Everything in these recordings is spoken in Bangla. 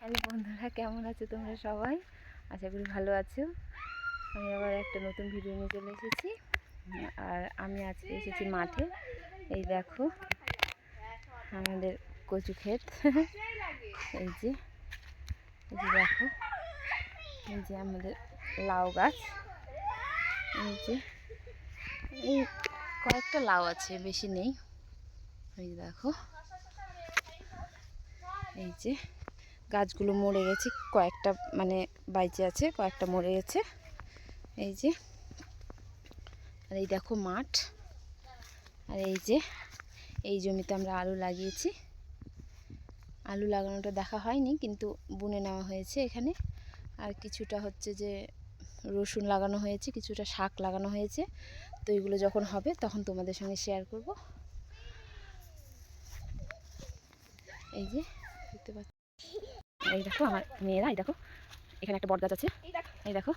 আরে বন্ধুরা, কেমন আছো তোমরা সবাই? আশা করি ভালো আছো। আমি আবার একটা নতুন ভিডিও নিয়ে চলে এসেছি। আর আমি আজকে এসেছি মাঠে। এই দেখো আমাদের কচু ক্ষেত। এই যে দেখো, এই যে আমাদের লাউ গাছ। এই কয়েকটা লাউ আছে, বেশি নেই। এই দেখো, এই যে গাছগুলো মরে গেছে, কয়েকটা মানে বাইচে আছে, কয়েকটা মরে গেছে। এই যে, আর এই দেখো মাঠ। আর এই যে এই জমিতে আমরা আলু লাগিয়েছি। আলু লাগানোটা দেখা হয়নি, কিন্তু বুনে নেওয়া হয়েছে এখানে। আর কিছুটা হচ্ছে যে রসুন লাগানো হয়েছে, কিছুটা শাক লাগানো হয়েছে। তো এগুলো যখন হবে তখন তোমাদের সঙ্গে শেয়ার করব। এই যে দেখতে পাচ্ছ, এই দেখো আমার মেয়েরা। এই দেখো এখানে একটা বট গাছ আছে। এই দেখো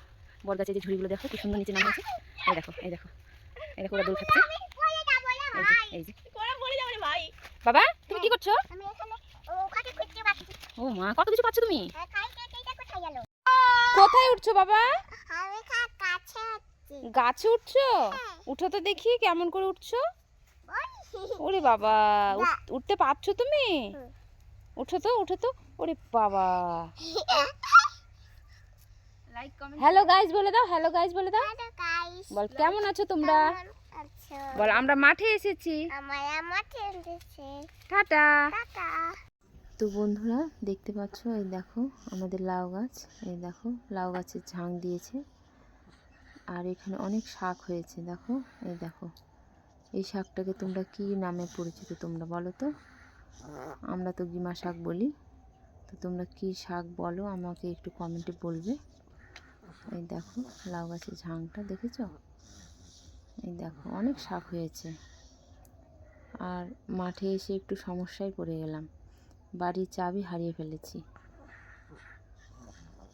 বট গাছের যে ঝুড়িগুলো দেখো, কি সুন্দর নিচে নাম হয়েছে। এই দেখো, এই দেখো, এই দেখো ওরা দোল খাচ্ছে। এই যে বাবা, তুমি কি করছো? ও মা, কত কিছু পাচ্ছ তুমি। কোথায় উঠছো বাবা? গাছে উঠছো? উঠো তো দেখি কেমন করে উঠছো। ওরে বাবা, উঠতে পারছো তুমি? উঠো তো, উঠো তো। ওরে বাবা। হ্যালো গাইস বলে দাও, হ্যালো গাইস বলে দাও। বল কেমন আছো তোমরা? বল আমরা মাঠে এসেছি। টাটা। তো বন্ধুরা দেখতে পাচ্ছ, এই দেখো আমাদের লাউ গাছ। এই দেখো লাউ গাছের ঝাং দিয়েছে। আর এখানে অনেক শাক হয়েছে দেখো। এই দেখো, এই শাকটাকে তোমরা কি নামে পরিচিত তোমরা বলো তো? আমরা তো গিমা শাক বলি। তো তোমরা কি শাক বলো আমাকে একটু কমেন্টে বলবে। এই দেখো লাউ গাছের ঝাংটা দেখেছো? এই দেখো অনেক শাক হয়েছে। আর মাঠে এসে একটু সমস্যায় পড়ে গেলাম, বাড়ির চাবি হারিয়ে ফেলেছি।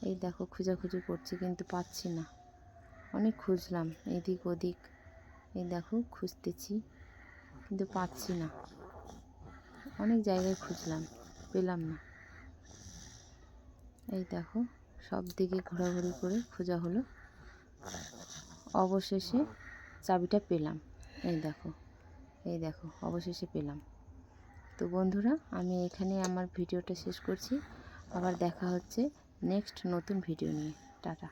এই দেখো খোঁজাখুঁজি করছি কিন্তু পাচ্ছি না। অনেক খুঁজলাম এদিক ওদিক। এই দেখো খুঁজতেছি কিন্তু পাচ্ছি না। অনেক জায়গায় খুঁজলাম, পেলাম না। এই দেখো সব দিকে ঘোরাঘুরি করে খোঁজা হলো, অবশেষে চাবিটা পেলাম। এই দেখো, এই দেখো অবশেষে পেলাম। তো বন্ধুরা আমি এখানে আমার ভিডিওটা শেষ করছি। আবার দেখা হচ্ছে নেক্সট নতুন ভিডিও নিয়ে। টাটা।